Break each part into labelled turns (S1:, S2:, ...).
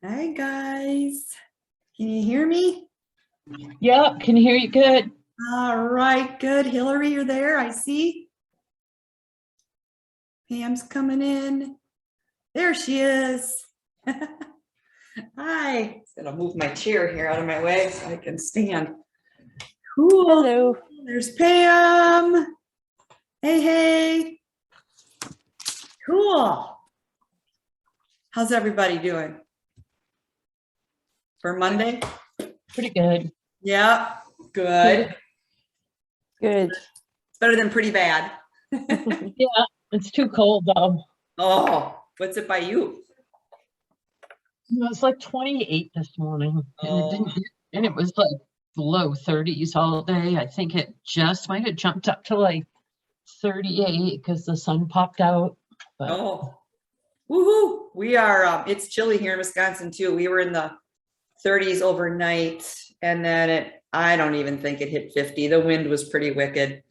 S1: Hi guys, can you hear me?
S2: Yep, can hear you good.
S1: All right, good. Hillary, you're there, I see. Pam's coming in. There she is. Hi. Just gonna move my chair here out of my way so I can stand. Cool.
S2: Hello.
S1: There's Pam. Hey, hey. Cool. How's everybody doing? For Monday?
S2: Pretty good.
S1: Yeah, good.
S2: Good.
S1: It's better than pretty bad.
S2: Yeah, it's too cold though.
S1: Oh, what's it by you?
S2: It was like 28 this morning,
S1: Oh.
S2: and it was like low 30s all day. I think it just might have jumped up to like 38 because the sun popped out. But
S1: Oh, woohoo! We are, it's chilly here in Wisconsin too. We were in the 30s overnight and then I don't even think it hit 50. The wind was pretty wicked.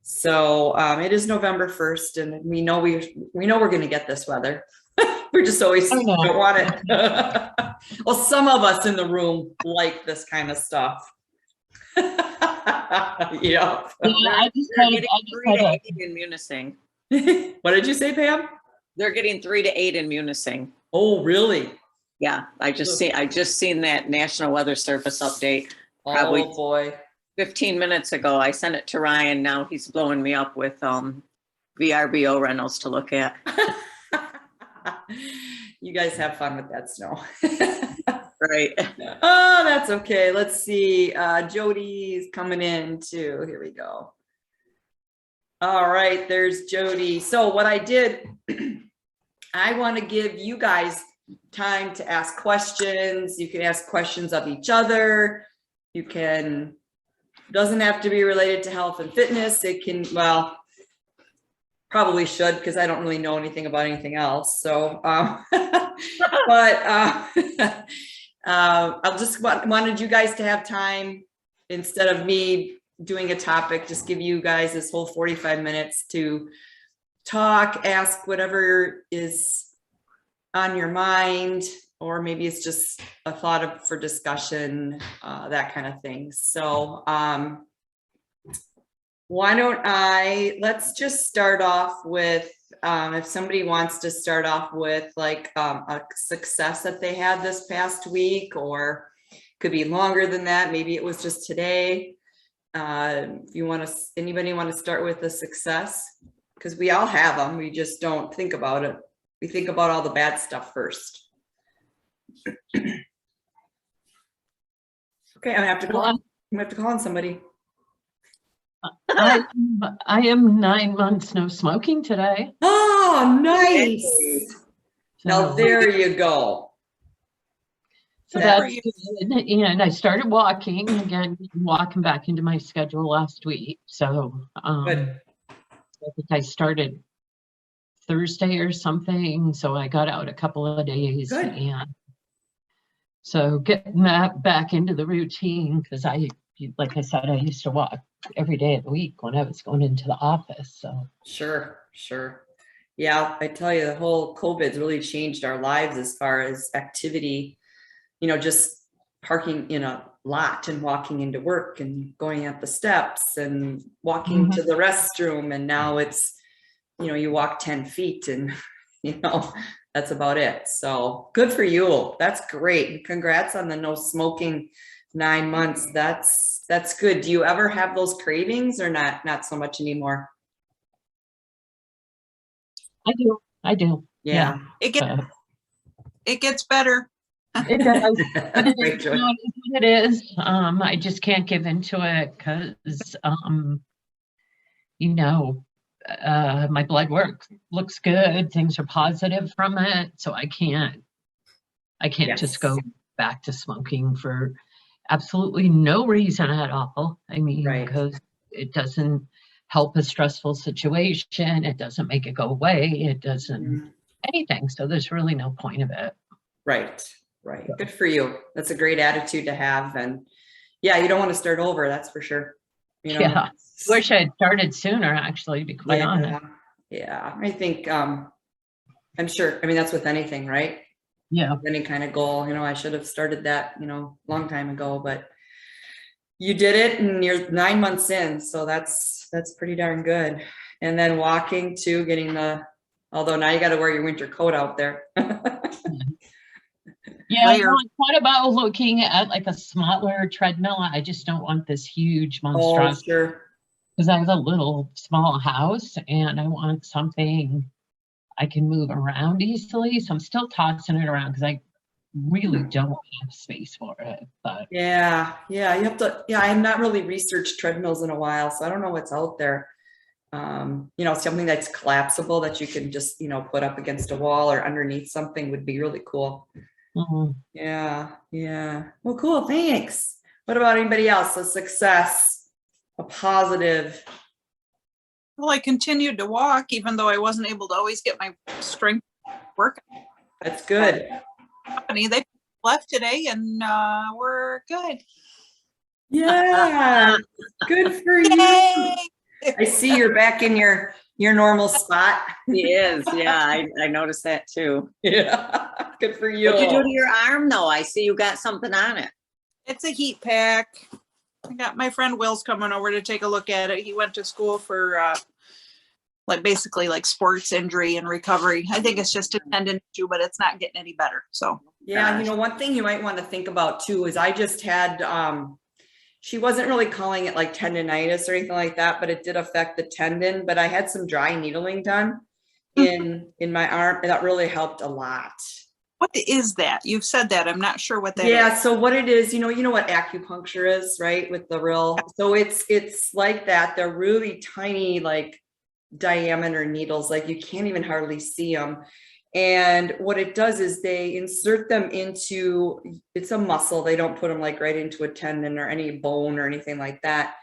S1: So it is November 1st and we know we're going to get this weather. We're just always
S2: I know.
S1: don't want it. Well, some of us in the room like this kind of stuff. Yeah.
S2: I just
S3: They're
S2: had
S3: getting
S2: I just
S3: 3
S2: had
S3: to
S2: a
S3: 8 in Munising.
S1: What did you say, Pam?
S3: They're getting 3 to 8 in Munising.
S1: Oh, really?
S3: Yeah, I just seen that National Weather Service update probably
S1: Oh boy.
S3: 15 minutes ago. I sent it to Ryan. Now he's blowing me up with VRBO rentals to look at.
S1: You guys have fun with that snow.
S3: Right.
S1: Oh, that's okay. Let's see. Jody's coming in too. Here we go. All right, there's Jody. So what I did, I want to give you guys time to ask questions. You can ask questions of each other. You can, doesn't have to be related to health and fitness. It can, well, probably should because I don't really know anything about anything else. So, but I just wanted you guys to have time instead of me doing a topic, just give you guys this whole 45 minutes to talk, ask whatever is on your mind, or maybe it's just a thought for discussion, that kind of thing. So why don't let's just start off with, if somebody wants to start off with like a success that they had this past week, or could be longer than that. Maybe it was just today. If you want to, anybody want to start with a success? Because we all have them. We just don't think about it. We think about all the bad stuff first. Okay, I'm gonna have to call on somebody.
S2: I am 9 months no smoking today.
S1: Oh, nice. Now there you go.
S2: So that's good. And I started walking again, walking back into my schedule last week. So I think I started Thursday or something. So I got out a couple of days.
S1: Good.
S2: And so getting that back into the routine, because like I said, I used to walk every day of the week when I was going into the office. So
S1: sure. Yeah, I tell you, the whole COVID's really changed our lives as far as activity. You know, just parking in a lot and walking into work and going up the steps and walking to the restroom. And now it's, you know, you walk 10 feet and, you know, that's about it. So good for you. That's great. Congrats on the no smoking 9 months. That's good. Do you ever have those cravings or not so much anymore?
S2: I do.
S1: Yeah.
S4: It gets better.
S2: It does. But
S1: Great,
S2: it is. I just can't give into it because, you know, my blood work looks good. Things are positive from it. So I can't just go back to smoking for absolutely no reason at all. I mean, because it doesn't help a stressful situation. It doesn't make it go away. It doesn't anything. So there's really no point of it.
S1: Right. Good for you. That's a great attitude to have. And yeah, you don't want to start over. That's for sure. You know?
S2: Yeah. Wish I had started sooner, actually, to be quite honest.
S1: Yeah. I think, I'm sure. I mean, that's with anything, right?
S2: Yeah.
S1: any kind of goal. You know, I should have started that, you know, long time ago, but you did it and you're 9 months in. So that's pretty darn good. And then walking too, although now you got to wear your winter coat out there.
S2: Yeah,
S4: Layer.
S2: what about looking at like a smaller treadmill? I just don't want this huge
S1: Oh,
S2: monstrosity
S1: sure.
S2: because I have a little small house and I want something I can move around easily. So I'm still tossing it around because I really don't have space for it. But
S1: Yeah, you have to, I have not really researched treadmills in a while, so I don't know what's out there. You know, something that's collapsible that you can just, you know, put up against a wall or underneath something would be really cool.
S2: mhm.
S1: Yeah. Well, cool, thanks. What about anybody else? A success, a positive?
S4: Well, I continued to walk, even though I wasn't able to always get my strength work.
S1: That's good.
S4: Company, they left today and we're good.
S1: Yeah, good for you.
S4: Yay!
S1: I see you're back in your normal spot.
S3: He is, yeah, I noticed that too.
S1: Yeah, good for you.
S3: What'd you do to your arm though? I see you got something on it.
S4: It's a heat pack. I got my friend Will's coming over to take a look at it. He went to school for basically sports injury and recovery. I think it's just a tendon issue, but it's not getting any better. So
S1: Yeah, you know, one thing you might want to think about too is I just had she wasn't really calling it like tendonitis or anything like that, but it did affect the tendon. But I had some dry needling done in my arm, and that really helped a lot.
S4: what is that? You've said that. I'm not sure what that
S1: Yeah,
S4: is.
S1: so what it is, you know what acupuncture is, right? With the real, so it's like that. They're really tiny, like diameter needles, like you can't even hardly see them. And what it does is they insert them into, it's a muscle. They don't put them like right into a tendon or any bone or anything like that.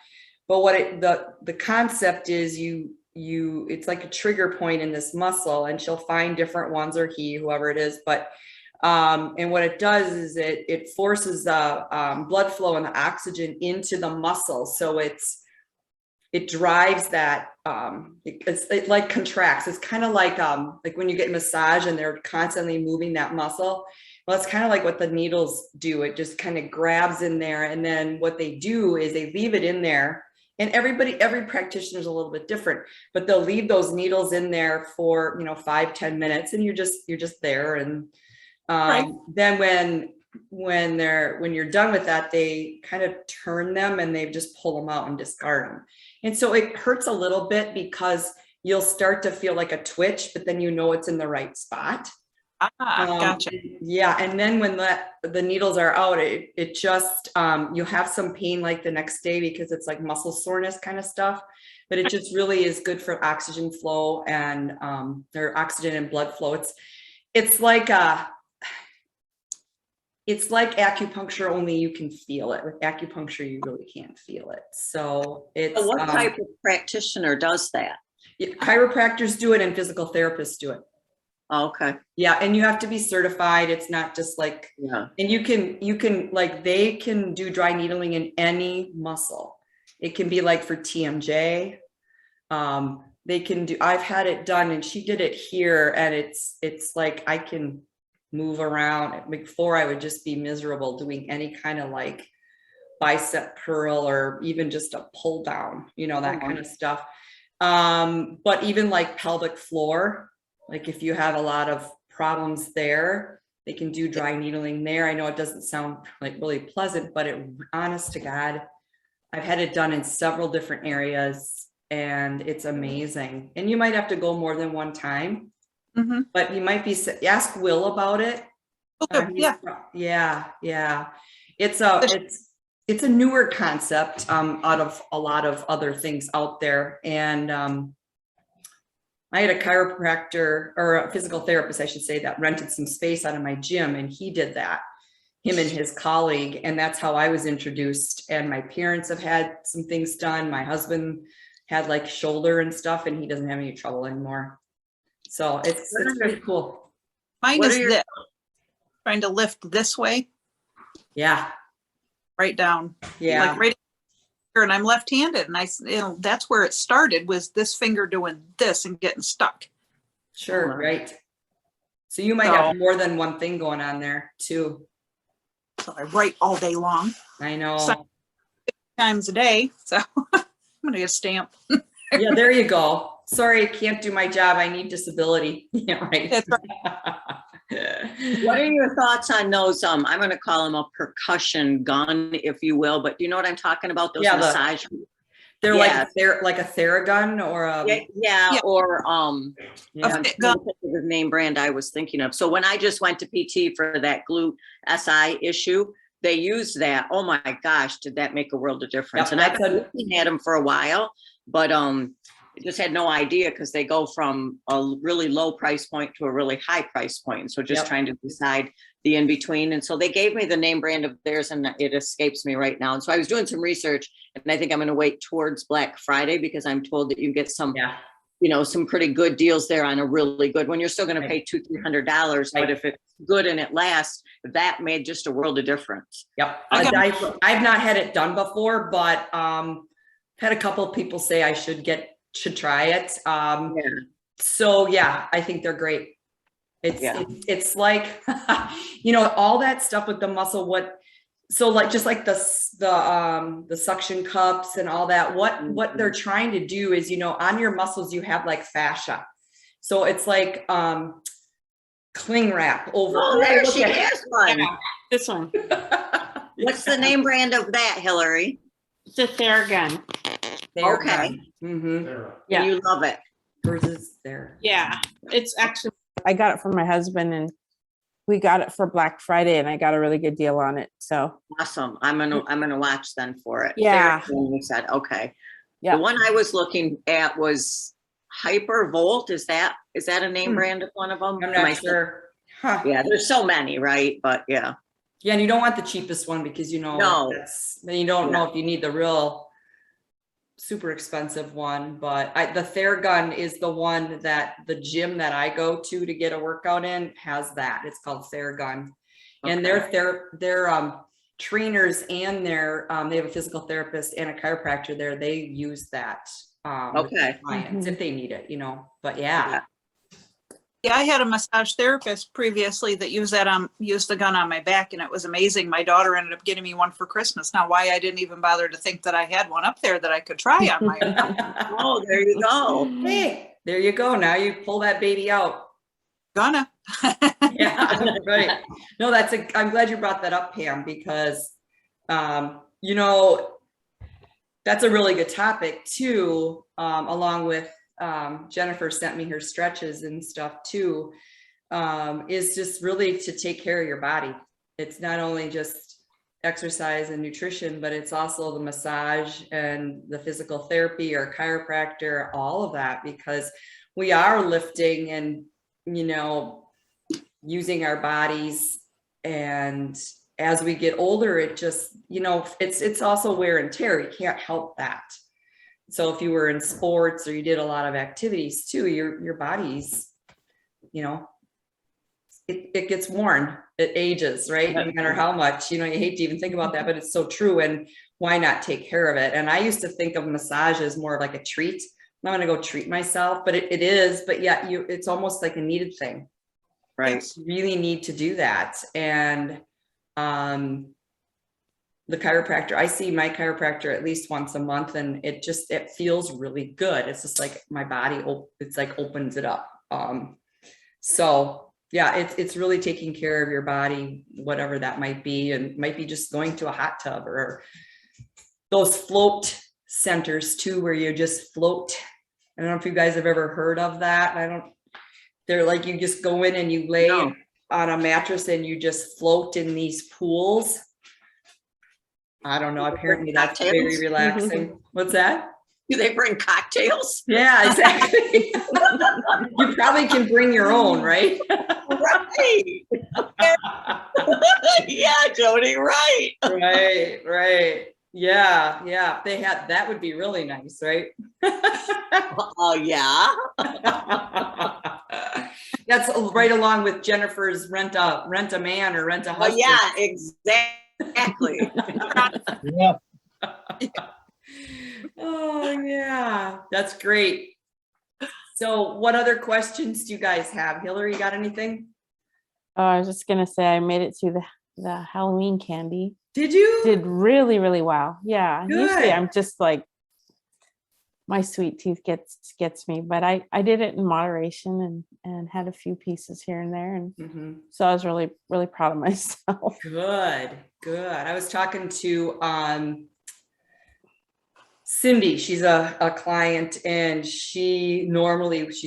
S1: But what the concept is it's like a trigger point in this muscle, and she'll find different ones, or whoever it is. But and what it does is it forces the blood flow and the oxygen into the muscle. So it drives that, it like contracts. It's kind of like when you get a massage and they're constantly moving that muscle. Well, it's kind of like what the needles do. It just kind of grabs in there. And then what they do is they leave it in there. And every practitioner is a little bit different, but they'll leave those needles in there for, 5-10 minutes, and you're just there. And
S4: Right.
S1: then when you're done with that, they kind of turn them and they just pull them out and discard them. And so it hurts a little bit because you'll start to feel like a twitch, but then it's in the right spot.
S4: Gotcha.
S1: Yeah. And then when the needles are out, it just, you have some pain like the next day because it's like muscle soreness kind of stuff, but it just really is good for oxygen flow and, or oxygen and blood flow. It's like acupuncture, only you can feel it. With acupuncture, you really can't feel it. So it's
S3: What type of practitioner does that?
S1: chiropractors do it and physical therapists do it.
S3: Oh, okay.
S1: Yeah, and you have to be certified. It's not just like,
S3: Yeah.
S1: and you can like, they can do dry needling in any muscle. It can be like for TMJ. They can do, I've had it done, and she did it here, and it's like I can move around. Before, I would just be miserable doing any kind of like bicep curl or even just a pull down, that kind of stuff. But even like pelvic floor, like if you have a lot of problems there, they can do dry needling there. I know it doesn't sound like really pleasant, but honest to God, I've had it done in several different areas, and it's amazing. And you might have to go more than one time.
S4: Mm-hmm.
S1: But you might ask Will about it.
S4: Okay.
S1: Yeah. It's a newer concept out of a lot of other things out there. And I had a chiropractor, or a physical therapist, I should say, that rented some space out of my gym, and he did that, him and his colleague. And that's how I was introduced. And my parents have had some things done. My husband had like shoulder and stuff, and he doesn't have any trouble anymore. So it's pretty cool.
S4: Mine is this. Trying to lift this way.
S1: Yeah.
S4: Right down.
S1: Yeah.
S4: Like right here, and I'm left-handed, and that's where it started, was this finger doing this and getting stuck.
S1: Sure. Right. So you might have more than one thing going on there too.
S4: So I write all day long,
S1: I know.
S4: So- times a day. So I'm gonna get a stamp.
S1: Yeah, there you go. Sorry, I can't do my job. I need disability. Yeah, right.
S4: That's right.
S3: What are your thoughts on those? I'm going to call them a percussion gun, if you will, but do you know what I'm talking about? Those
S1: Yeah,
S3: massage.
S1: They're
S3: Yeah.
S1: like a Theragun or
S3: Yeah, or
S1: yeah.
S3: I'm trying to think of the name brand I was thinking of. So when I just went to PT for that glute SI issue, they used that. Oh my gosh, did that make a world of difference?
S1: Yep,
S3: And I've been looking at them for a while, but just had no idea because they go from a really low price point to a really high price point. So just trying to decide the in between. And so they gave me the name brand of theirs and it escapes me right now. And so I was doing some research and I think I'm going to wait towards Black Friday because I'm told that you get some, some pretty good deals there on a really good one. You're still going to pay $200-300, but if it's good and it lasts, that made just a world of difference.
S1: Yep. I've not had it done before, but had a couple of people say I should try it. So yeah, I think they're great. It's like, all that stuff with the muscle, just like the suction cups and all that, what they're trying to do is, on your muscles, you have like fascia. So it's like, cling wrap over.
S3: Oh, there she is one.
S5: Yeah, this one.
S3: What's the name brand of that, Hillary?
S5: It's a Theragun.
S3: Okay.
S1: Mm-hmm.
S5: Yeah.
S3: You love it.
S1: Hers is there.
S5: Yeah, it's actually,
S6: I got it for my husband and we got it for Black Friday and I got a really good deal on it. So
S3: Awesome. I'm gonna watch then for it.
S6: Yeah.
S3: You said, okay.
S6: Yeah.
S3: The one I was looking at was Hypervolt. Is that a name brand of one of them?
S1: I'm not sure. Huh.
S3: Yeah, there's so many, right? But yeah.
S1: Yeah, and you don't want the cheapest one because then you don't know if you need the real super expensive one. But the Theragun is the one that the gym that I go to get a workout in has that. It's called Theragun, and their trainers and they have a physical therapist and a chiropractor there. They use that with their clients if they need it, But yeah.
S4: Yeah, I had a massage therapist previously that used the gun on my back, and it was amazing. My daughter ended up getting me one for Christmas. Now, why I didn't even bother to think that I had one up there that I could try on my own.
S3: Oh, there you go.
S1: Hey, there you go. Now you pull that baby out.
S4: Gonna.
S1: Yeah, right. No, I'm glad you brought that up, Pam, because, that's a really good topic too, along with, Jennifer sent me her stretches and stuff too, is just really to take care of your body. It's not only just exercise and nutrition, but it's also the massage and the physical therapy or chiropractor, all of that, because we are lifting and, using our bodies. And as we get older, it just, it's also wear and tear. You can't help that. So if you were in sports or you did a lot of activities too, your body's, it gets worn, it ages, right? No matter how much, you hate to even think about that, but it's so true. And why not take care of it? And I used to think of massage as more like a treat. I'm not going to go treat myself, but it is, but yeah, it's almost like a needed thing.
S3: Right.
S1: You really need to do that. And, the chiropractor, I see my chiropractor at least once a month, and it feels really good. It's just like my body, it's like opens it up. So yeah, it's really taking care of your body, whatever that might be, and might be just going to a hot tub or those float centers too, where you just float. I don't know if you guys have ever heard of that. They're like, you just go in and you lay on a mattress and you just float in these pools. I don't know. Apparently that's very relaxing. What's that?
S3: Do they bring cocktails?
S1: Yeah, exactly. You probably can bring your own, right?
S3: Right. Yeah, Jody, right.
S1: Right. Yeah. They had, that would be really nice, right?
S3: Oh, yeah.
S1: That's right along with Jennifer's rent a man or rent a husband.
S3: Oh, yeah, exactly.
S2: Yeah.
S1: Oh yeah, that's great. So what other questions do you guys have? Hillary, you got anything?
S6: Oh, I was just gonna say I made it to the Halloween candy.
S1: Did you?
S6: Did really, really well. Yeah.
S1: Good.
S6: Usually I'm just like my sweet tooth gets me, but I did it in moderation and had a few pieces here and there. And
S1: Mhm.
S6: so I was really, really proud of myself.
S1: Good, good. I was talking to Cindy. She's a client, and she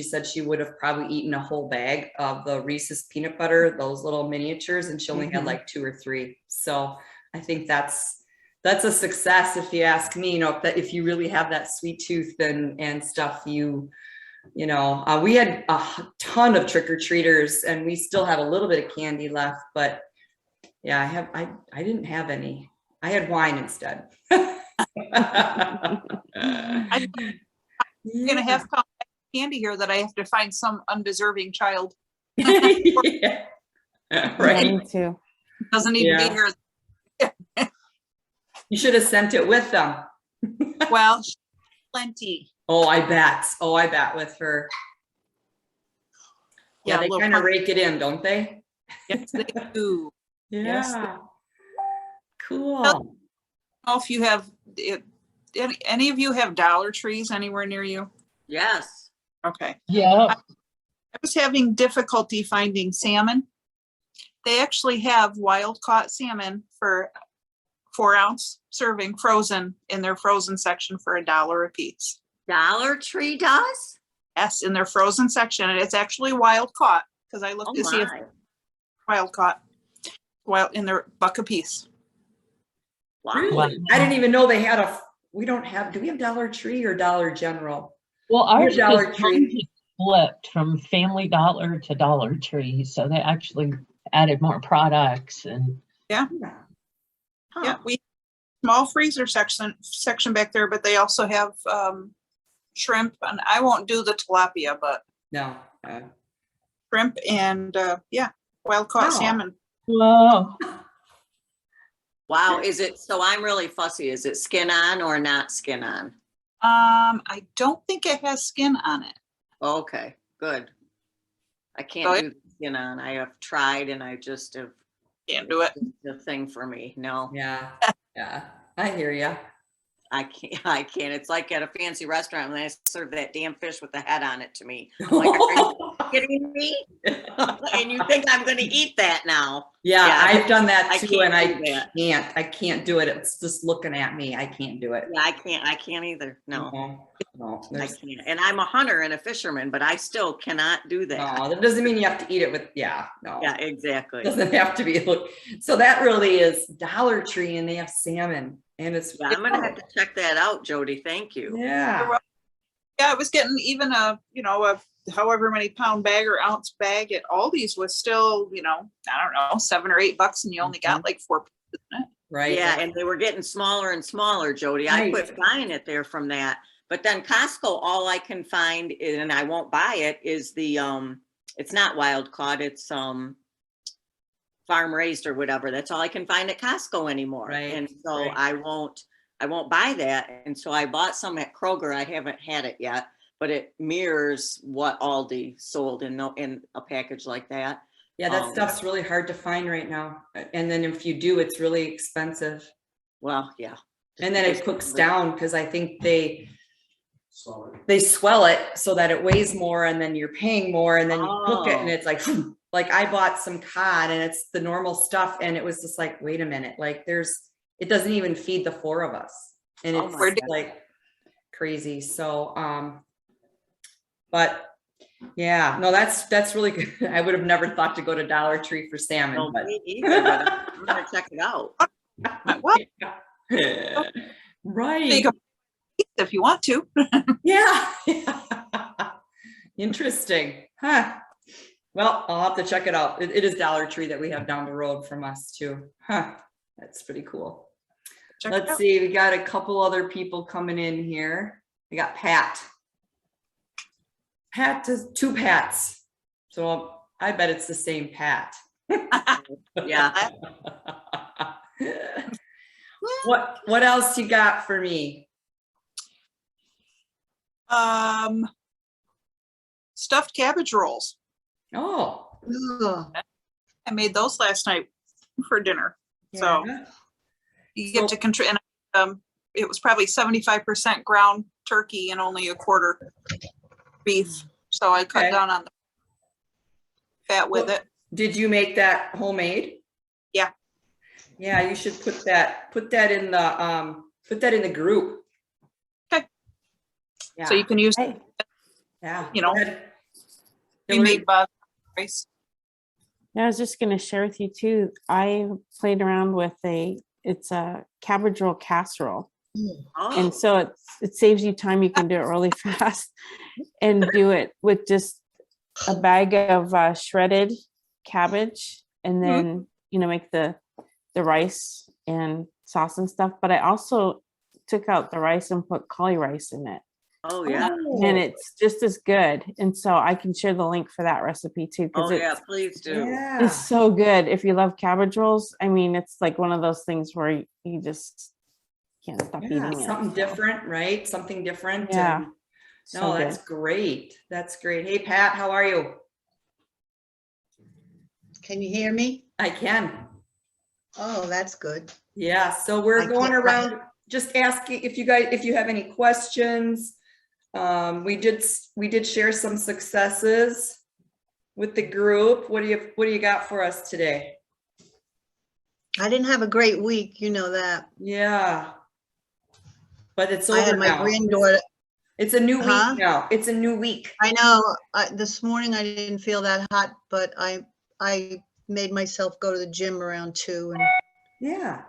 S1: said she would have probably eaten a whole bag of the Reese's peanut butter, those little miniatures, and she only had
S6: Mhm.
S1: like 2 or 3. So I think that's a success if you ask me. You know, if you really have that sweet tooth and stuff, we had a ton of trick-or-treaters, and we still have a little bit of candy left, but yeah, I didn't have any. I had wine instead.
S4: I'm gonna have candy here that I have to find some undeserving child.
S1: Yeah.
S6: Yeah,
S1: Right.
S6: me too.
S4: Doesn't need to
S1: Yeah.
S4: be here.
S1: You should have sent it with them.
S4: Well, plenty.
S1: Oh, I bet with her. Yeah,
S4: Yeah,
S1: they
S4: little
S1: kind of
S4: punch-
S1: rake it in, don't they?
S4: Yes, they do. Yes, they-
S1: Yeah. Cool.
S4: I don't know if you have, any of you have Dollar Trees anywhere near you?
S3: Yes.
S4: Okay.
S2: Yeah.
S4: I was having difficulty finding salmon. They actually have wild caught salmon for 4-ounce serving frozen in their frozen section for $1 a piece.
S3: Dollar Tree does?
S4: Yes, in their frozen section, and it's actually wild caught because I
S3: Oh
S4: looked to see if
S3: my.
S4: wild caught, in their buck a piece.
S3: Wow.
S1: Really? I didn't even know they had do we have Dollar Tree or Dollar General?
S2: Well, ours
S1: Dollar
S2: just
S1: Tree.
S2: flipped from Family Dollar to Dollar Tree, so they actually added more products and
S4: Yeah,
S3: Huh.
S4: we small freezer section back there, but they also have shrimp, and I won't do the tilapia, but
S1: No.
S4: shrimp and wild caught
S1: Wow.
S4: salmon.
S2: whoa.
S3: Wow. Is it, so I'm really fussy. Is it skin on or not skin on?
S4: I don't think it has skin on it.
S3: Okay, good. I
S4: Oh,
S3: can't
S4: yeah.
S3: do the skin on. I have tried and I just have,
S4: Can't do it.
S3: it's just a thing for me. No,
S1: Yeah. Yeah. I hear you.
S3: I can't. It's like at a fancy restaurant when they serve that damn fish with the head on it to me. I'm like, are you kidding me? And you think I'm going to eat that now?
S1: Yeah,
S3: Yeah,
S1: I've done that
S3: I
S1: too,
S3: can't
S1: and
S3: do that.
S1: I can't do it. It's just looking at me. I can't do it.
S3: Yeah, I can't either. No,
S1: No,
S3: I
S1: there's,
S3: can't. And I'm a hunter and a fisherman, but I still cannot do that.
S1: no, that doesn't mean you have to eat it with, no.
S3: Yeah, exactly.
S1: Doesn't have to be, look, so that really is Dollar Tree, and they have salmon, and it's.
S3: Yeah, I'm going to have to check that out, Jody. Thank you.
S1: Yeah,
S4: Yeah, I was getting even a however many pound bag or ounce bag at Aldi's was still, I don't know, $7 or $8, and you only got like 4 pieces in it.
S1: right.
S3: Yeah, and they were getting smaller and smaller, Jody. I
S1: Right.
S3: quit buying it there from that. But then Costco, all I can find, and I won't buy it, is the it's not wild caught, it's farm raised or whatever. That's all I can find at Costco anymore.
S1: Right,
S3: And so
S1: right.
S3: I won't buy that. And so I bought some at Kroger. I haven't had it yet, but it mirrors what Aldi sold in a package like that.
S1: Yeah, that stuff's really hard to find right now, and then if you do, it's really expensive,
S3: Well, yeah.
S1: and then it cooks down, because I think they swell it so that it weighs more, and then you're paying more, and then you cook it, and it's like I bought some cod, and it's the normal stuff, and it was just like, wait a minute, like it doesn't even feed the 4 of us, and
S3: Oh
S1: it's
S3: my God.
S1: like crazy. So but yeah, no, that's really good. I would have never thought to go to Dollar Tree for salmon,
S3: No,
S1: but
S3: me either, but I'm gonna check it out.
S4: Well,
S1: right.
S4: take a piece if you want to.
S1: Yeah. Interesting. Huh. Well, I'll have to check it out. It is Dollar Tree that we have down the road from us too. Huh. That's pretty cool.
S4: Check it
S1: Let's
S4: out.
S1: see. We got a couple other people coming in here. We got Pat. Pat does 2 Pats. So I bet it's the same Pat.
S3: Yeah.
S1: What else you got for me?
S4: Stuffed cabbage rolls.
S1: Oh,
S4: I made those last night for dinner. So
S1: Yeah.
S4: you get to control, and it was probably 75% ground turkey and only a quarter beef. So I cut
S1: Okay.
S4: down on the fat with it.
S1: Did you make that homemade?
S4: Yeah.
S1: Yeah, you should put that in the group.
S4: Okay.
S1: Yeah.
S4: So you can use,
S6: Hey,
S1: Yeah.
S4: you know,
S1: Go ahead.
S4: we
S1: Hillary?
S4: made basmati rice.
S6: I was just gonna share with you too. I played around with it's a cabbage roll casserole.
S3: Oh,
S6: And so it saves you time. You can do it really fast and do it with just a bag of shredded cabbage and then, make the rice and sauce and stuff. But I also took out the rice and put cauli rice in it.
S3: oh, yeah.
S6: And it's just as good. And so I can share the link for that recipe too.
S3: Oh,
S6: Because
S3: yeah, please do.
S1: Yeah.
S6: it's so good. If you love cabbage rolls, I mean, it's like one of those things where you just can't stop
S1: Yeah,
S6: eating it.
S1: something
S6: so.
S1: different, right? Something different.
S6: Yeah.
S1: and-
S6: So
S1: No,
S6: good.
S1: that's great. That's great. Hey, Pat, how are you?
S7: Can you hear me?
S1: I can.
S7: Oh, that's good.
S1: Yeah, so we're
S7: I
S1: going
S7: can't-
S1: around just asking if you have any questions. We did share some successes with the group. What do you got for us today?
S7: I didn't have a great week, you know that.
S1: Yeah. But it's
S7: I
S1: over
S7: had my
S1: now.
S7: granddaughter.
S1: It's a new
S7: Huh?
S1: week now. It's a new week.
S7: I know, this morning I didn't feel that hot, but I made myself go to the gym around 2 and
S1: Yeah,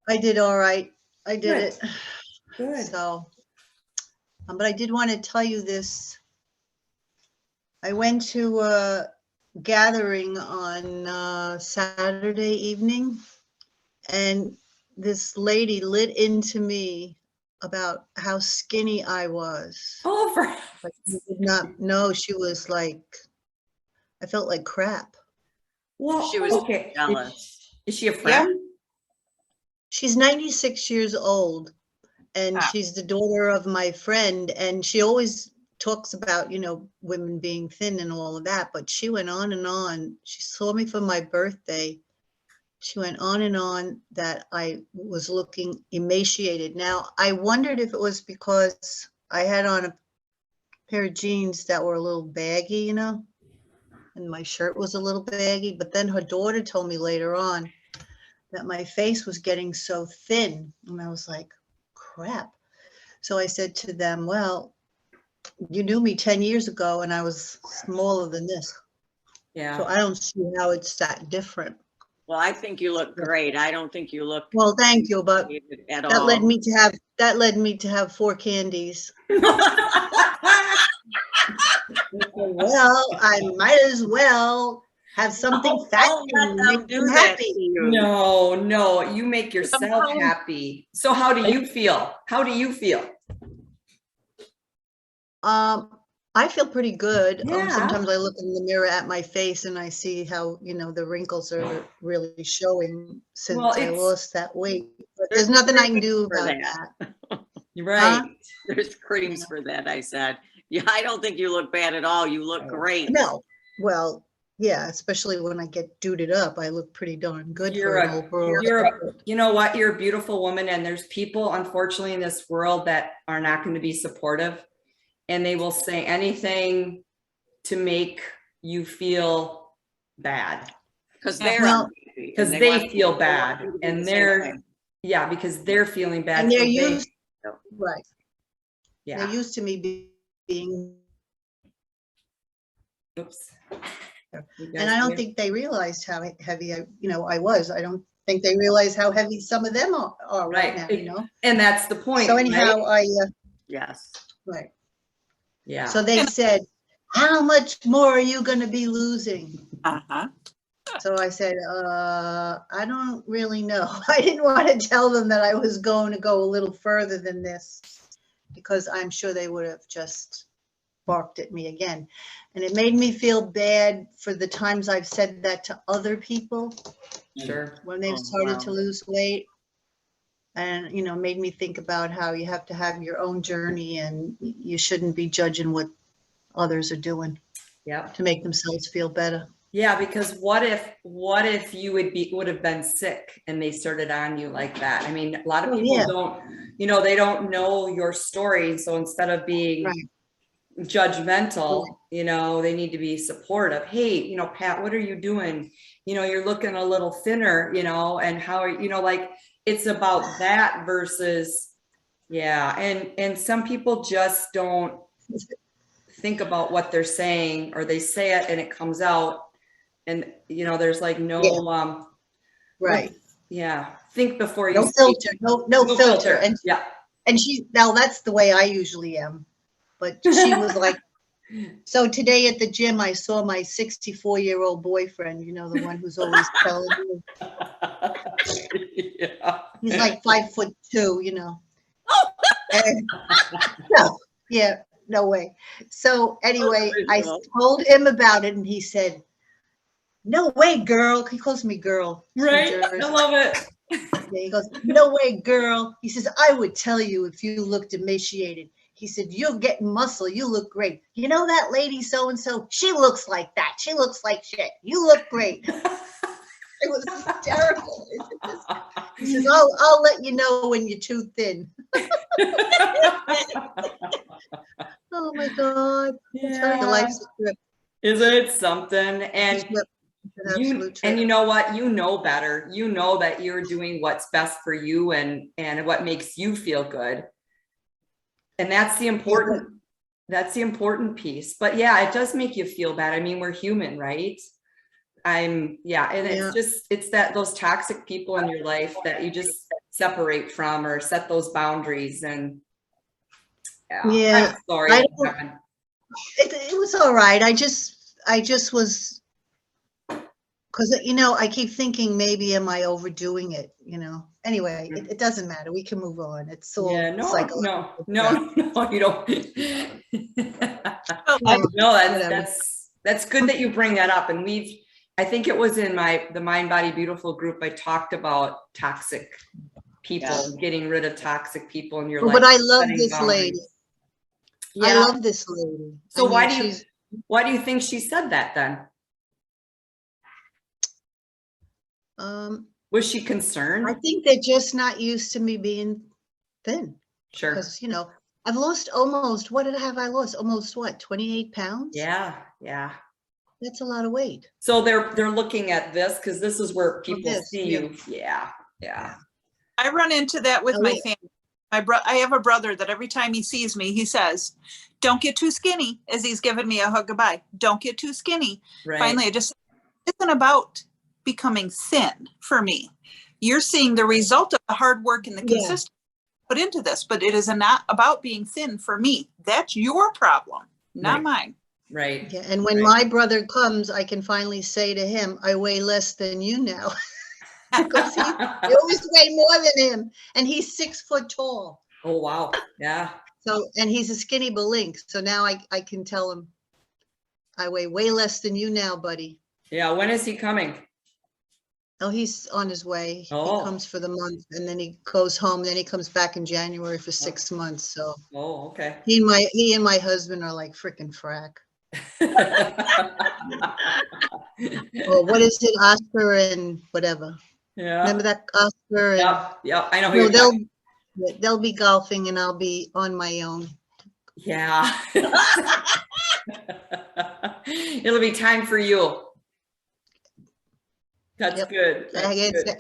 S7: I did all right. I did
S1: Good.
S7: it.
S1: good.
S7: So, but I did want to tell you this. I went to a gathering on Saturday evening, and this lady lit into me about how skinny I was.
S1: Oh,
S7: Like, you did not know. She was like, I felt like crap.
S1: well,
S3: She was
S1: okay.
S3: jealous.
S1: Is she a friend?
S7: She's 96 years old, and
S4: Ah.
S7: she's the daughter of my friend, and she always talks about, women being thin and all of that, but she went on and on. She saw me for my birthday. She went on and on that I was looking emaciated. Now, I wondered if it was because I had on a pair of jeans that were a little baggy, and my shirt was a little baggy, but then her daughter told me later on that my face was getting so thin, and I was like, crap. So I said to them, well, you knew me 10 years ago and I was smaller than this. So
S1: Yeah.
S7: I don't see how it's that different.
S3: Well, I think you look great. I don't think you look
S7: Well, thank you, but
S3: at
S7: that
S3: all.
S7: led me to have 4 candies. Well, I might as well have something
S3: Don't
S7: fat
S3: let
S7: and
S3: them
S7: make
S3: do
S7: them
S3: that
S7: happy.
S3: to you.
S1: No, you make yourself happy. So how do you feel? How do you feel?
S7: I feel pretty good.
S1: Yeah.
S7: Sometimes I look in the mirror at my face and I see how, the wrinkles are really showing since
S1: Well,
S7: I
S1: it's-
S7: lost that weight. But there's nothing I can do
S3: for
S7: about
S3: that.
S7: that.
S1: You're right.
S3: There's creams for that, I said. Yeah, I don't think you look bad at all. You look great.
S7: No, well, yeah, especially when I get duded up, I look pretty darn good for an old girl.
S1: You know what? You're a beautiful woman, and there's people, unfortunately, in this world that are not going to be supportive, and they will say anything to make you feel bad
S3: Because
S4: Yeah.
S3: they're
S7: Well,
S3: unhappy,
S1: because
S3: and
S1: they
S3: want
S1: feel
S3: you
S1: bad,
S3: to be
S1: and
S3: the same
S1: they're
S3: way.
S1: yeah, because they're feeling bad.
S7: And they're
S1: so they-
S7: used, right,
S1: yeah.
S7: they're used to me being,
S1: Oops.
S7: and I don't think they realized how heavy I was. I don't think they realize how heavy some of them are right now,
S1: And that's the point.
S7: So anyhow,
S1: right?
S3: Yes.
S7: right.
S1: Yeah.
S7: So they said, how much more are you going to be losing?
S4: Uh-huh.
S7: So I said, I don't really know. I didn't want to tell them that I was going to go a little further than this because I'm sure they would have just barked at me again. And it made me feel bad for the times I've said that to other people
S1: Sure.
S7: when they've
S3: Oh,
S7: started
S3: wow.
S7: to lose weight. And, made me think about how you have to have your own journey and you shouldn't be judging what others are doing
S1: Yep.
S7: to make themselves feel better.
S1: Yeah, because what if you would have been sick and they started on you like that? I mean, a lot of
S7: Oh,
S1: people
S7: yeah.
S1: don't, they don't know your story. So instead of being
S7: Right.
S1: judgmental, they need to be supportive. Hey, Pat, what are you doing? You're looking a little thinner, and how are like, it's about that versus, yeah. And some people just don't think about what they're saying, or they say it and it comes out. And, there's like no,
S7: Right.
S1: yeah. Think before you
S7: No
S1: speak.
S7: filter, no filter. And
S1: Yeah.
S7: now that's the way I usually am. But she was like, so today at the gym, I saw my 64-year-old boyfriend, the one who's always telling me.
S1: Yeah.
S7: He's like 5'2", And, no, yeah, no way. So anyway, I
S3: Original.
S7: told him about it and he said, no way, girl. He calls me girl. He's from
S1: Right.
S7: Jersey.
S1: I love it.
S7: Yeah, he goes, no way, girl. He says, I would tell you if you looked emaciated. He said, you're getting muscle. You look great. You know that lady so-and-so? She looks like that. She looks like shit. You look great. It was hysterical. He says, I'll let you know when you're too thin. Oh my God. I tell you, life's a trip.
S1: Is it something? And
S7: It's an absolute trip.
S1: you know what? You know better. You know that you're doing what's best for you and what makes you feel good. And that's the important piece. But yeah, it does make you feel bad. I mean, we're human, right? It's that those toxic people in your life that you just separate from or set those boundaries. And
S7: Yeah,
S1: I'm sorry.
S7: I don't- it was all right. I just was, because I keep thinking maybe am I overdoing it? Anyway, it doesn't matter. We can move on. It's all psychological.
S1: No, you don't.
S7: Well,
S1: No,
S7: whatever.
S1: that's good that you bring that up. And I think it was in the Mind Body Beautiful group, I talked about toxic people, getting rid of toxic people in your life.
S7: But I love
S1: setting
S7: this
S1: boundaries.
S7: lady.
S1: Yeah.
S7: I love this lady.
S1: So
S7: I mean,
S1: why do you think she said that then? Was she concerned?
S7: I think they're just not used to me being thin.
S1: Sure.
S7: Because, I've lost almost, what have I lost? Almost what, 28 pounds?
S1: Yeah.
S7: That's a lot of weight.
S1: So they're looking at this because this is where people
S7: this,
S1: see you. Yeah.
S4: I run into that with
S7: Oh,
S4: my
S7: yeah.
S4: family. I have a brother that every time he sees me, he says, don't get too skinny, as he's giving me a hug goodbye. Don't get too skinny.
S1: Right.
S4: Finally, it isn't about becoming thin for me. You're seeing the result of the hard work and the
S7: Yeah.
S4: consistency put into this, but it is not about being thin for me. That's your problem, not
S1: Right.
S4: mine.
S1: Right.
S7: Yeah, and when my brother comes, I can finally say to him, I weigh less than you now. Because you always weigh more than him. And he's 6 foot tall.
S1: Oh, wow. Yeah.
S7: So, and he's a skinny balink. So now I can tell him, I weigh way less than you now, buddy.
S1: Yeah. When is he coming?
S7: Oh, he's on his way.
S1: Oh.
S7: He comes for the month and then he goes home. Then he comes back in January for 6 months. So
S1: Oh, okay.
S7: he and my husband are like frickin' frack. Or what is it, Oscar and whatever?
S1: Yeah.
S7: Remember that Oscar? And,
S1: Yep. I know who
S7: no,
S1: you're talking.
S7: they'll be golfing and I'll be on my own.
S1: Yeah. It'll be time for you. That's
S7: Yep.
S1: good. That's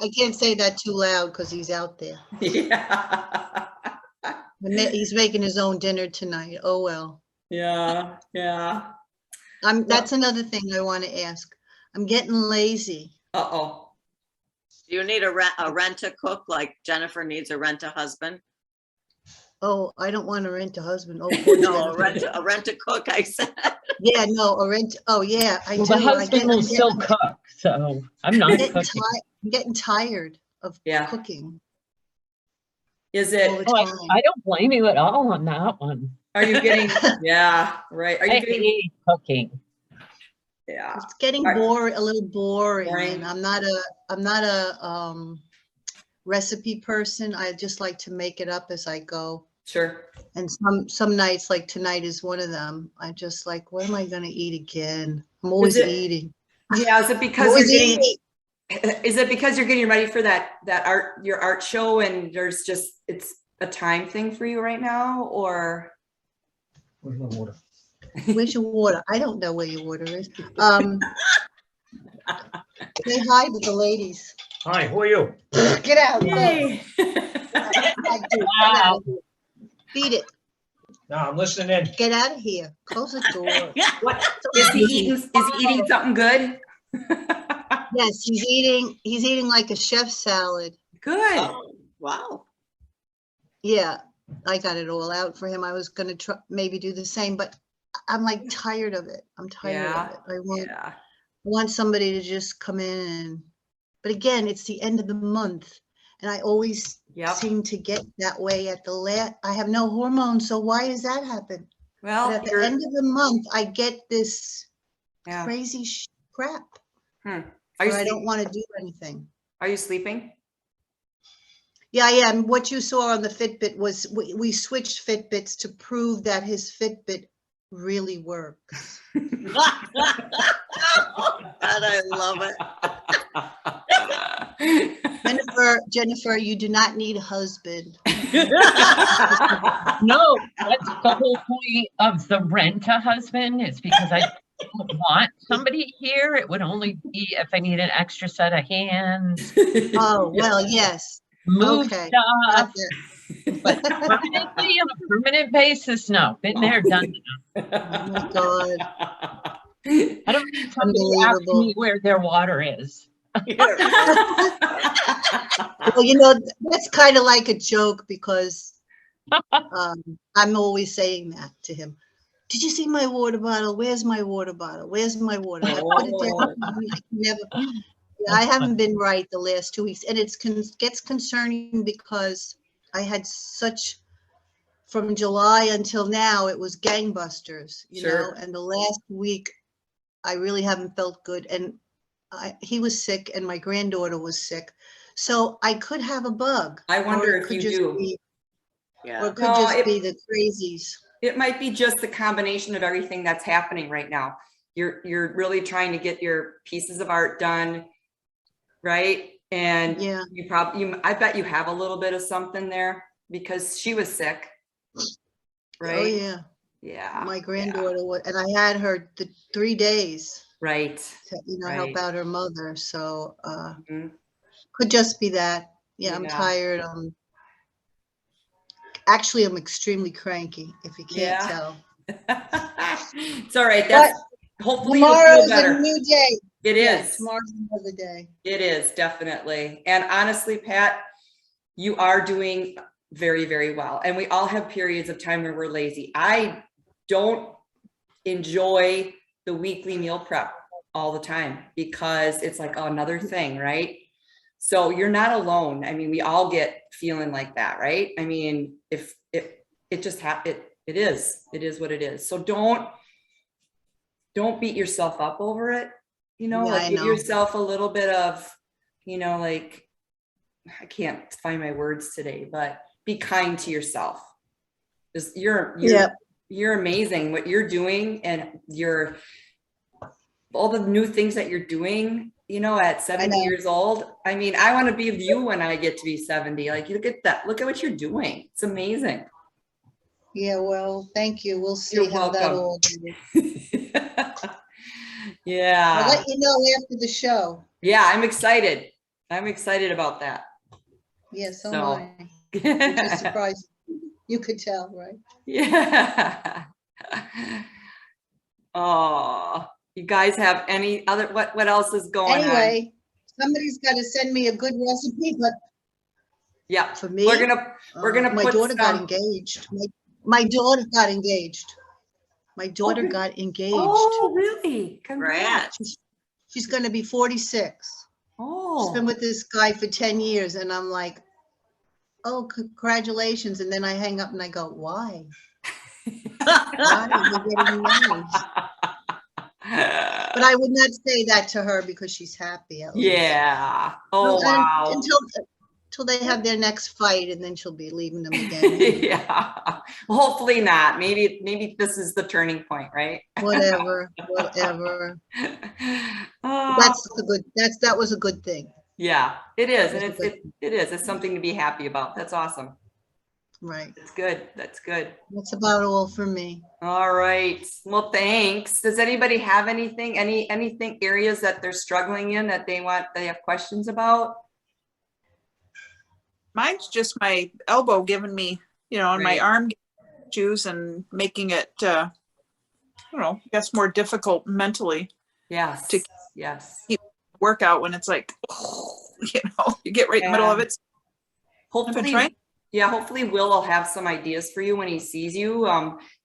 S7: I can't say that too loud because he's out there.
S1: Yeah.
S7: He's making his own dinner tonight. Oh, well.
S1: Yeah.
S7: That's another thing I want to ask. I'm getting lazy.
S1: Uh-oh.
S3: Do you need a rent-a-cook like Jennifer needs a rent-a-husband?
S7: Oh, I don't want to rent a husband. Oh, poor
S3: No,
S7: Jennifer.
S3: a rent-a-cook, I said.
S7: Yeah, no, a rent. Oh, yeah, I
S2: Well,
S7: do.
S2: the husband will still cook, so I'm not cooking.
S7: I'm getting tired of
S1: Yeah.
S7: cooking
S1: Is
S7: all the
S1: it,
S2: Oh,
S7: time.
S2: I don't blame you at all on that one.
S1: are you getting, yeah, right. Are
S2: I
S1: you getting,
S2: hate cooking.
S1: yeah.
S7: It's getting
S1: Right.
S7: a little boring.
S1: Boring.
S7: And I'm not a recipe person. I just like to make it up as I go.
S1: Sure.
S7: And some nights, like tonight is one of them. I just like, what am I going to eat again? I'm always
S1: it-
S7: eating.
S1: Yeah, is it
S7: It
S1: because
S7: was
S1: you're getting,
S7: easy.
S1: is it because you're getting ready for that your art show and there's just, it's a time thing for you right now, or?
S8: Where's my water?
S7: Where's your water? I don't know where your water is. Say hi to the ladies.
S8: Hi, who are you?
S7: Get out. Go.
S1: Yay.
S7: Like, dude, get
S2: Wow.
S7: out of here. Beat it.
S8: No, I'm listening in.
S7: Get out of here. Close the door.
S1: What, is he eating something good?
S7: Yes, he's eating like a chef salad.
S1: Good.
S3: Oh, wow.
S7: Yeah, I got it all out for him. I was gonna try, maybe do the same, but I'm like tired of it. I'm tired
S1: Yeah,
S7: of it. I
S1: Yeah.
S7: want somebody to just come in and, but again, it's the end of the month. And I always
S1: Yep.
S7: seem to get that way at the I have no hormones, so why does that happen? But
S1: Well,
S7: at the end of the month, I get this
S1: yeah.
S7: crazy crap.
S1: Are
S7: Or
S1: you
S7: I
S1: sleep,
S7: don't want to do anything.
S1: are you sleeping?
S7: Yeah, I am. What you saw on the Fitbit was we switched Fitbits to prove that his Fitbit really works.
S3: God, I love it.
S7: Jennifer, you do not need a husband.
S2: No, that's the whole point of the rent-a-husband, is because I don't want somebody here. It would only be if I need an extra set of hands,
S7: Oh, well, yes.
S2: move
S7: Okay.
S2: stuff,
S7: Got that.
S2: but permanently on a permanent basis, no. Been there, done that.
S7: Oh my God.
S2: I don't need somebody asking
S7: Unbelievable.
S2: me where their water is.
S7: Well, that's kind of like a joke because I'm always saying that to him. Did you see my water bottle? Where's my water bottle? Where's my water? I put it down. I can never. Yeah, I haven't been right the last 2 weeks, and it's gets concerning because I had from July until now, it was gangbusters,
S1: Sure.
S7: and the last week I really haven't felt good. And he was sick and my granddaughter was sick. So I could have a bug.
S1: I wonder
S7: or it
S1: if
S7: could
S1: you
S7: just
S1: do.
S7: be- Or
S3: Yeah.
S7: it could
S1: No,
S7: just
S1: it-
S7: be the crazies.
S1: It might be just the combination of everything that's happening right now. You're really trying to get your pieces of art done, right? And
S7: Yeah.
S1: I bet you have a little bit of something there because she was sick, right?
S7: Oh, yeah.
S1: Yeah.
S7: My granddaughter was, and I had her the 3 days
S1: Right.
S7: to,
S1: Right.
S7: help out her mother. So
S1: Mhm.
S7: could just be that. Yeah, I'm
S1: Yeah.
S7: tired. Actually, I'm extremely cranky, if you can't
S1: Yeah.
S7: tell.
S1: It's all right. That's hopefully you'll feel
S7: Tomorrow's a
S1: better.
S7: new day.
S1: It
S7: Yeah,
S1: is.
S7: tomorrow's another day.
S1: It is definitely. And honestly, Pat, you are doing very, very well. And we all have periods of time where we're lazy. I don't enjoy the weekly meal prep all the time because it's like another thing, right? So you're not alone. I mean, we all get feeling like that, right? I mean, if it just it is what it is. So don't beat yourself up over it.
S7: Yeah,
S1: Like
S7: I
S1: give
S7: know.
S1: yourself a little bit of, like, I can't find my words today, but be kind to yourself. Just you're amazing what you're doing, and all the new things that you're doing, at 70
S7: know.
S1: years old. I mean, I want to be with you when I get to be 70. Like, look at that. Look at what you're doing. It's amazing.
S7: Yeah, well, thank you. We'll see
S1: You're
S7: how that
S1: welcome.
S7: all goes.
S1: Yeah.
S7: I'll let you know after the show.
S1: Yeah, I'm excited. I'm excited about that.
S7: Yes, so
S1: So.
S7: am I. Which is surprising. You could tell, right?
S1: Yeah. Oh, you guys have any other, what else is going on?
S7: Anyway, somebody's got to send me a good recipe, but
S1: Yeah,
S7: for me,
S1: we're gonna
S7: my
S1: put
S7: daughter got
S1: some-
S7: engaged. My daughter got engaged. My daughter
S1: Okay.
S7: got engaged.
S1: Oh, really? Congrats.
S7: She's going to be 46. She's been
S1: Oh,
S7: with this guy for 10 years. And I'm like, oh, congratulations. And then I hang up and I go, why? Why are we getting married? But I would not say that to her because she's happy. At least.
S1: yeah. Oh,
S7: Well,
S1: wow.
S7: till they have their next fight, and then she'll be leaving them again.
S1: Yeah, hopefully not. Maybe this is the turning point, right?
S7: Whatever.
S1: Oh,
S7: That was a good thing.
S1: yeah, it is. And
S7: It was a
S1: it is. It's something to be happy about. That's awesome.
S7: Right.
S1: That's good. That's good.
S7: That's about all for me.
S1: All right. Well, thanks. Does anybody have anything, anything areas that they're struggling in that they have questions about?
S4: Mine's just my elbow giving me, and my
S1: Right.
S4: arm issues and making it, I don't know, I guess more difficult mentally
S1: Yes.
S4: To-
S1: Yes.
S4: work out when it's like, you get right in the middle of it.
S1: Hopefully,
S4: trying.
S1: yeah, hopefully Will will have some ideas for you when he sees you.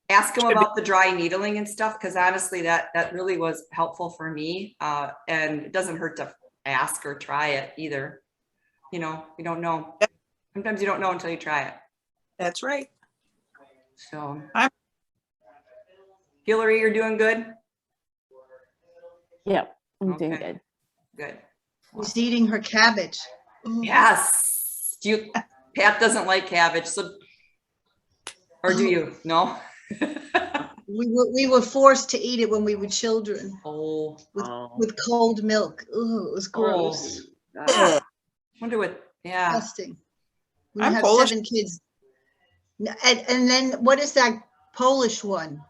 S1: Ask him about the dry needling and stuff, because honestly, that really was helpful for me. And it doesn't hurt to ask or try it either. You don't know. Sometimes you don't know until you try it.
S4: That's right.
S1: So, Hillary, you're doing good?
S6: Yep, I'm doing
S1: Okay.
S6: good.
S1: Good.
S7: She's eating her cabbage. Ooh.
S1: Yes. Pat doesn't like cabbage, so, or do you? No?
S7: We were forced to eat it when we were children
S1: Oh,
S7: with cold milk. Ooh, it was gross.
S3: Oh,
S1: wonder what, yeah.
S7: Disgusting. We
S4: I'm
S7: have
S4: Polish.
S7: 7 kids. And then what is that Polish one?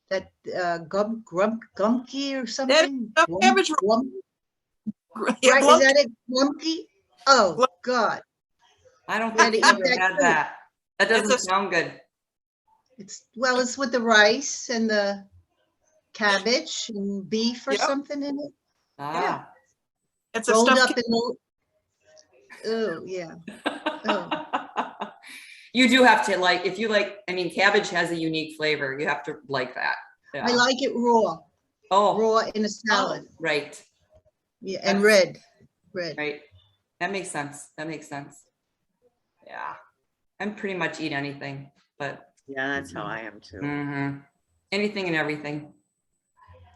S7: That Gumki or something?
S4: cabbage.
S7: Glum-
S4: Yeah,
S7: Right, is that it? Glumki? Oh,
S4: Glum-
S7: God.
S1: I don't
S7: Gotta
S1: think
S7: eat
S1: I've ever
S7: that
S1: had
S7: too.
S1: that. That
S4: It's
S1: doesn't
S4: a-
S1: sound good.
S7: It's with the rice and the cabbage and beef or
S4: Yep.
S7: something in it.
S1: Ah.
S4: It's a
S7: Rolled
S4: stuffed
S7: up in the, oh, yeah.
S1: You do have to like, if you like, I mean, cabbage has a unique flavor. You have to like that. Yeah.
S7: I like it raw,
S1: Oh,
S7: raw in a salad.
S1: right,
S7: Yeah, and
S1: That's-
S7: red.
S1: right. That makes sense. That makes sense. Yeah. I'm pretty much eat anything, but
S3: yeah, that's how I am too.
S1: anything and everything.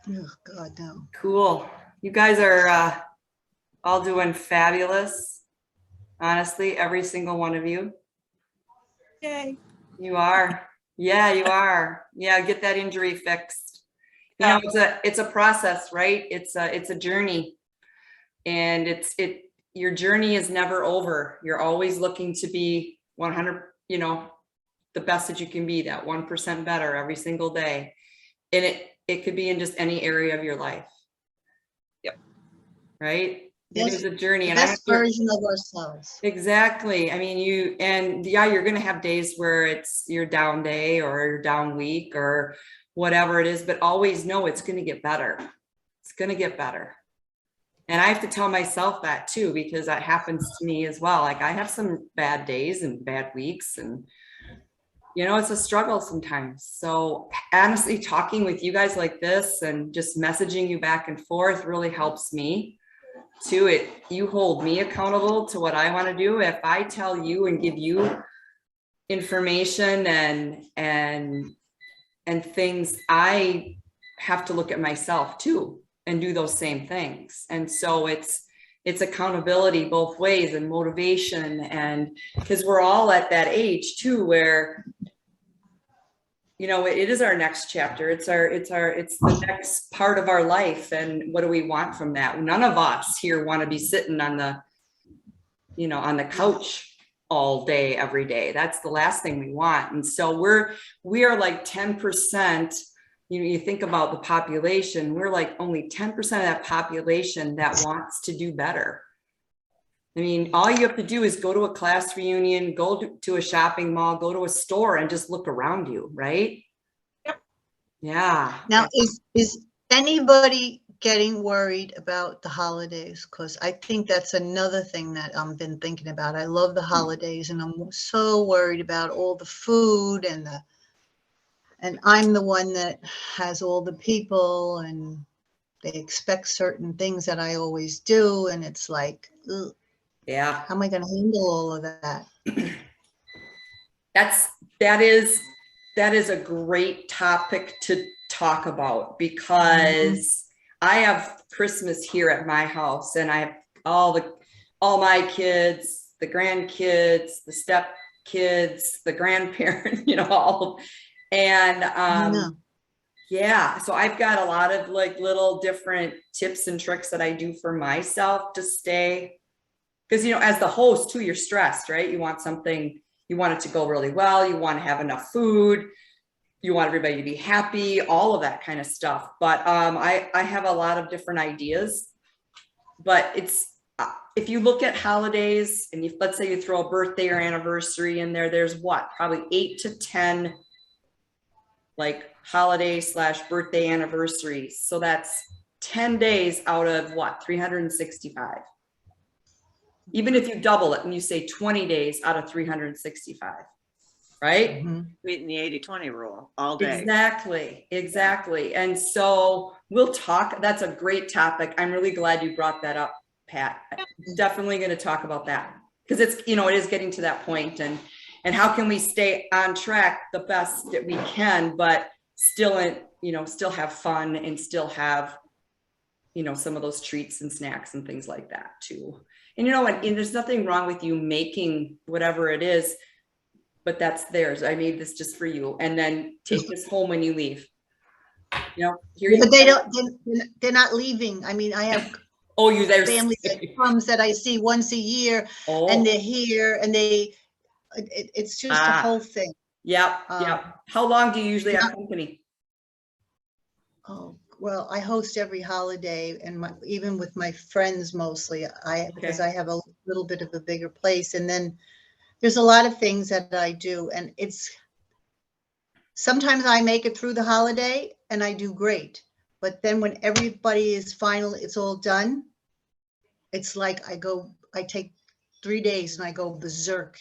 S7: Oh, God, no.
S1: Cool. You guys are all doing fabulous. Honestly, every single one of you.
S4: Yay.
S1: You are. Yeah, you are. Yeah, get that injury fixed. You know, it's a process, right? It's a journey. And your journey is never over. You're always looking to be 100, the best that you can be, that 1% better every single day. And it could be in just any area of your life.
S4: Yep.
S1: Right?
S7: Yes,
S1: It is a journey.
S7: The
S1: And I
S7: best version of ourselves.
S1: Exactly. I mean, you're going to have days where it's your down day or your down week or whatever it is, but always know it's going to get better. It's going to get better. And I have to tell myself that too, because that happens to me as well. Like I have some bad days and bad weeks and, it's a struggle sometimes. So honestly, talking with you guys like this and just messaging you back and forth really helps me. You hold me accountable to what I want to do. If I tell you and give you information and things, I have to look at myself too and do those same things. And so it's accountability both ways and motivation, and because we're all at that age too where it is our next chapter. It's the next part of our life. And what do we want from that? None of us here want to be sitting on the couch all day, every day. That's the last thing we want. And so we are like 10%, you think about the population, we're like only 10% of that population that wants to do better. I mean, all you have to do is go to a class reunion, go to a shopping mall, go to a store and just look around you, right?
S4: Yep.
S1: Yeah.
S7: Now, is anybody getting worried about the holidays? Because I think that's another thing that I've been thinking about. I love the holidays and I'm so worried about all the food and I'm the one that has all the people and they expect certain things that I always do. And it's like, ugh.
S1: Yeah.
S7: How am I going to handle all of that?
S1: That is a great topic to talk about, because I have Christmas here at my house and I have all my kids, the grandkids, the step kids, the grandparents, all. And
S7: Yeah.
S1: yeah, so I've got a lot of like little different tips and tricks that I do for myself to stay, because as the host too, you're stressed, right? You want it to go really well, you want to have enough food, you want everybody to be happy, all of that kind of stuff. But I have a lot of different ideas, but it's if you look at holidays and let's say you throw a birthday or anniversary in there, there's probably 8 to 10 like holiday / birthday anniversaries. So that's 10 days out of 365. Even if you double it and you say 20 days out of 365, right?
S7: Mhm.
S3: Eating the 80-20 rule all day.
S1: Exactly. And so we'll talk. That's a great topic. I'm really glad you brought that up, Pat. Definitely going to talk about that because it's, it is getting to that point, and how can we stay on track the best that we can, but still, still have fun and still have, some of those treats and snacks and things like that too. And and there's nothing wrong with you making whatever it is, but that's theirs. I made this just for you, and then take this home when you leave. Here you
S7: But
S1: go.
S7: they're not leaving. I mean, I have
S1: Oh, you there?
S7: family that comes that I see once a year,
S1: Oh,
S7: and they're here, and it's just a whole thing.
S1: Yep. How long do you usually have
S7: yeah.
S1: company?
S7: Oh, well, I host every holiday, and even with my friends mostly, because I have a little bit of a bigger place, and then there's a lot of things that I do, and sometimes I make it through the holiday and I do great, but then when everybody is it's all done, it's like I take 3 days and I go berserk,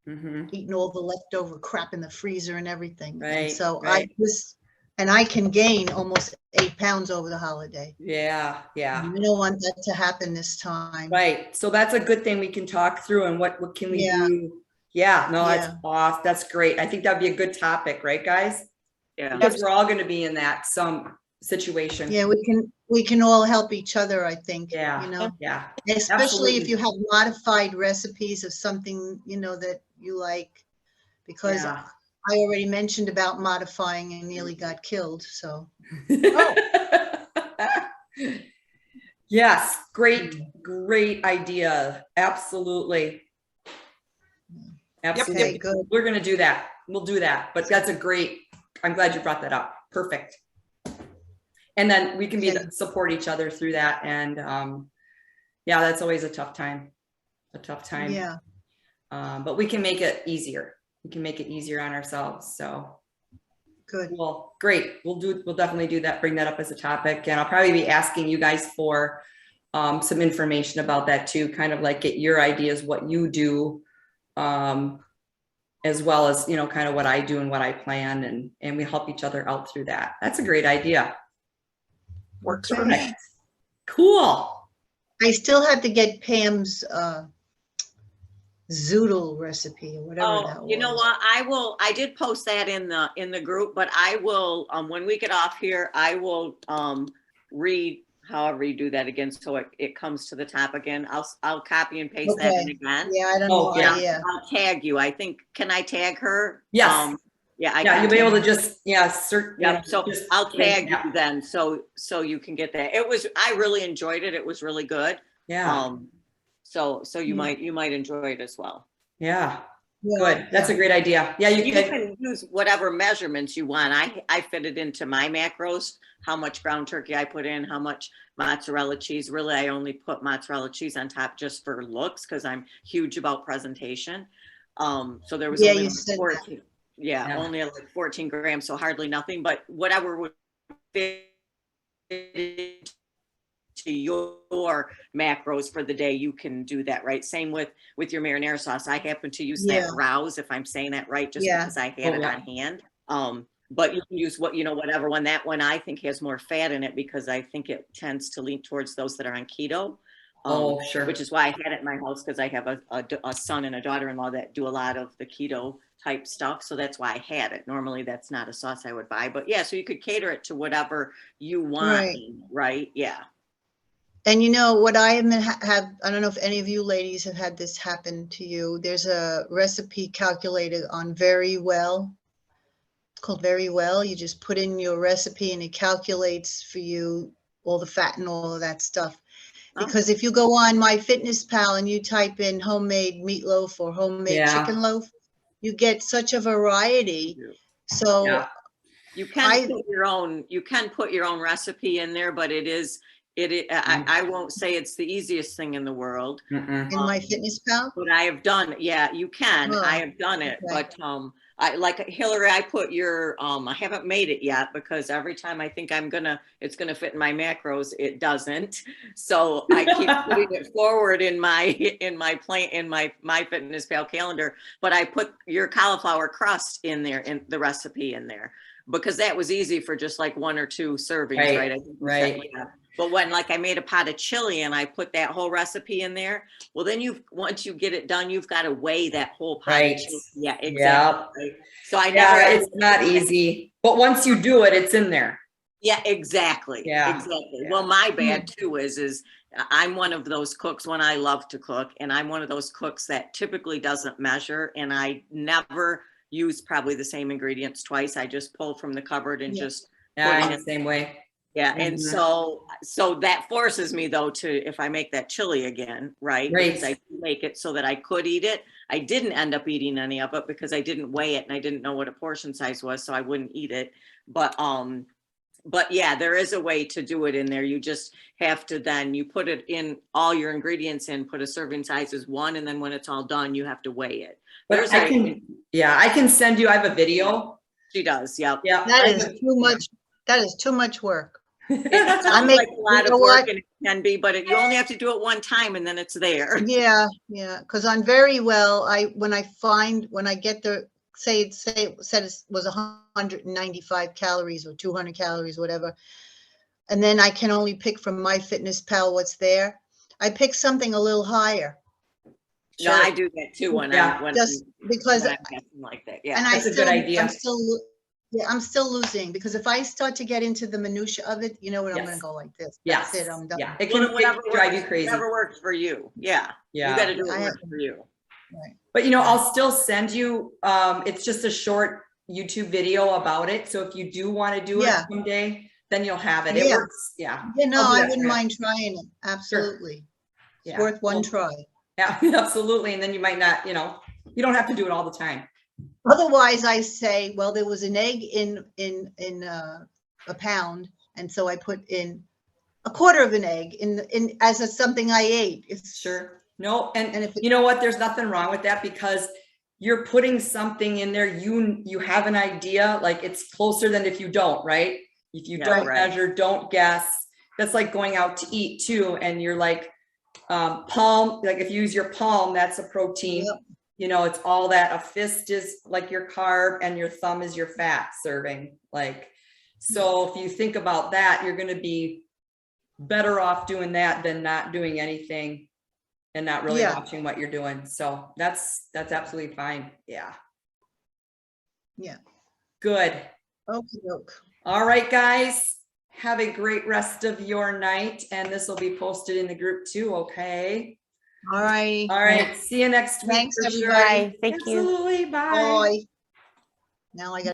S7: eating all the leftover crap in the freezer and everything.
S1: Right.
S7: And so
S1: right.
S7: I can gain almost 8 pounds over the holiday.
S1: Yeah.
S7: I don't want that to happen this time.
S1: Right. So that's a good thing we can talk through, and what can we do? Yeah, no, that's awesome. That's great. I think that'd be a good topic, right, guys?
S3: Yeah.
S1: Because we're all going to be in that some situation.
S7: Yeah, we can all help each other, I think.
S1: Yeah. Yeah.
S7: Especially
S1: Absolutely.
S7: if you have modified recipes of something, that you like, because
S1: Yeah.
S7: I already mentioned about modifying and nearly got killed, so.
S1: Yes, great idea. Absolutely. Absolutely.
S7: Okay, good.
S1: We're going to do that. We'll do that. But I'm glad you brought that up. Perfect. And then we can support each other through that. And yeah, that's always a tough time.
S7: Yeah.
S1: But we can make it easier. We can make it easier on ourselves. So
S7: Good.
S1: well, great. We'll definitely do that. Bring that up as a topic. And I'll probably be asking you guys for some information about that too, kind of like get your ideas, what you do, as well as, kind of what I do and what I plan, and we help each other out through that. That's a great idea.
S4: Works
S7: Okay.
S4: for me.
S1: Cool.
S7: I still have to get Pam's zoodle recipe or whatever that was.
S3: You know what? I did post that in the group, but I will, when we get off here, I will read however you do that again, so it comes to the top again. I'll copy and paste that in again.
S7: Yeah, I don't know. Yeah.
S3: I'll tag you. I think, can I tag her?
S1: Yes.
S3: Yeah,
S1: you'll be able to just,
S3: so I'll tag you then, so you can get that. I really enjoyed it. It was really good.
S1: Yeah.
S3: So you might enjoy it as well.
S1: Yeah. Good. That's a great idea. Yeah,
S3: You can use whatever measurements you want. I fit it into my macros, how much ground turkey I put in, how much mozzarella cheese. Really, I only put mozzarella cheese on top just for looks because I'm huge about presentation. So there was only like 14. Yeah, only like 14 grams, so hardly nothing, but whatever would fit to your macros for the day, you can do that, right? Same with your marinara sauce. I happen to use that Rouse, if I'm saying that right, just because I had it on hand. But you can use whatever one. That one I think has more fat in it because I think it tends to lean towards those that are on keto.
S1: Sure.
S3: Which is why I had it in my house, because I have a son and a daughter-in-law that do a lot of the keto type stuff. So that's why I had it. Normally that's not a sauce I would buy, but yeah, so you could cater it to whatever you want, right? Yeah.
S7: And you know what I have, I don't know if any of you ladies have had this happen to you. There's a recipe calculated on Very Well. It's called Very Well. You just put in your recipe and it calculates for you all the fat and all of that stuff.
S3: Oh.
S7: Because if you go on MyFitnessPal and you type in homemade meatloaf or homemade
S1: Yeah.
S7: chicken loaf, you get such a variety. So
S1: Yeah.
S3: You can put your own recipe in there, but I won't say it's the easiest thing in the world.
S1: Mm-mm.
S7: in MyFitnessPal,
S3: But I have done, yeah, you can.
S7: Oh,
S3: I have done it,
S7: okay.
S3: but I like Hillary. I put your I haven't made it yet because every time I think it's gonna fit in my macros, it doesn't. So I keep putting it forward in my MyFitnessPal calendar. But I put your cauliflower crust in there, in the recipe in there, because that was easy for just like 1 or 2 servings,
S1: Right,
S3: right? I think you
S1: right.
S3: said, yeah. But when like I made a pot of chili and I put that whole recipe in there, well, then once you get it done, you've got to weigh that whole pot
S1: Right.
S3: of chili. Yeah, exactly. Right. So I
S1: Yeah,
S3: never.
S1: it's not easy, but once you do it, it's in there.
S3: Yeah, exactly.
S1: Yeah.
S3: Exactly.
S1: Yeah.
S3: Well, my bad too is I'm one of those cooks when I love to cook, and I'm one of those cooks that typically doesn't measure, and I never use probably the same ingredients twice. I just pull from the cupboard and just
S1: Yeah,
S3: put
S1: I'm
S3: it
S1: the same way.
S3: Yeah, and
S1: Mhm.
S3: so that forces me though to, if I make that chili again, right? Because I
S1: Right.
S3: make it so that I could eat it. I didn't end up eating any of it because I didn't weigh it and I didn't know what a portion size was, so I wouldn't eat it. But yeah, there is a way to do it in there. You just have to then you put it in all your ingredients in, put a serving size as 1, and then when it's all done, you have to weigh it.
S1: But I can send you, I have a video.
S3: She does, yep.
S1: Yeah.
S7: that is too much. That is too much work.
S3: It sounds
S7: make-
S3: like a lot
S7: you know
S3: of work,
S7: what?
S3: and it can be, but you only have to do it one time and then it's there.
S7: Yeah, yeah. Because on Very Well, when I get the say it said it was 195 calories or 200 calories, whatever, and then I can only pick from MyFitnessPal what's there. I pick something a little higher.
S3: No, I do that too when
S1: Yeah.
S3: I'm
S7: Just because
S3: when I'm guessing like that. Yeah.
S7: and
S1: That's a good idea.
S7: I'm still losing because if I start to get into the minutia of it, you know what, I'm
S1: Yes.
S7: going to go like this.
S1: Yes.
S7: That's it. I'm done.
S1: Yeah. It
S3: Well,
S1: can
S3: whatever
S1: drive
S3: works-
S1: you crazy.
S3: Whatever works for you. Yeah.
S1: Yeah.
S3: You got to do
S7: I
S3: what
S7: have-
S3: works for you.
S7: Right.
S1: But I'll still send you, it's just a short YouTube video about it. So if you do want to do it
S7: Yeah.
S1: someday, then you'll have it. It
S7: Yeah.
S1: works. Yeah.
S7: Yeah, no,
S1: I'll do
S7: I
S1: that
S7: wouldn't
S1: for you.
S7: mind trying it. Absolutely. It's
S1: Yeah.
S7: worth one
S1: Well,
S7: try.
S1: Yeah, absolutely. And then you might not, you don't have to do it all the time.
S7: Otherwise, I say, well, there was an egg in a pound, and so I put in a quarter of an egg in as something I ate. It's
S1: Sure. No, and
S7: And if it-
S1: you know what? There's nothing wrong with that because you're putting something in there. You have an idea, like it's closer than if you don't, right? If you
S3: Yeah,
S1: don't
S3: right.
S1: measure, don't guess. That's like going out to eat too, and you're like palm. Like if you use your palm, that's a protein.
S7: Yep.
S1: It's all that. A fist is like your carb, and your thumb is your fat serving. Like, so if you think about that, you're going to be better off doing that than not doing anything and not really
S7: Yeah.
S1: watching what you're doing. So that's absolutely fine. Yeah.
S7: Yeah.
S1: Good.
S7: Okay, look.
S1: All right, guys. Have a great rest of your night. And this will be posted in the group too. Okay.
S7: All right.
S1: All right. See you next week.
S7: Thanks,
S1: for sure.
S7: everybody.
S6: Bye. Thank you.
S1: Absolutely. Bye.
S7: Bye. Now I got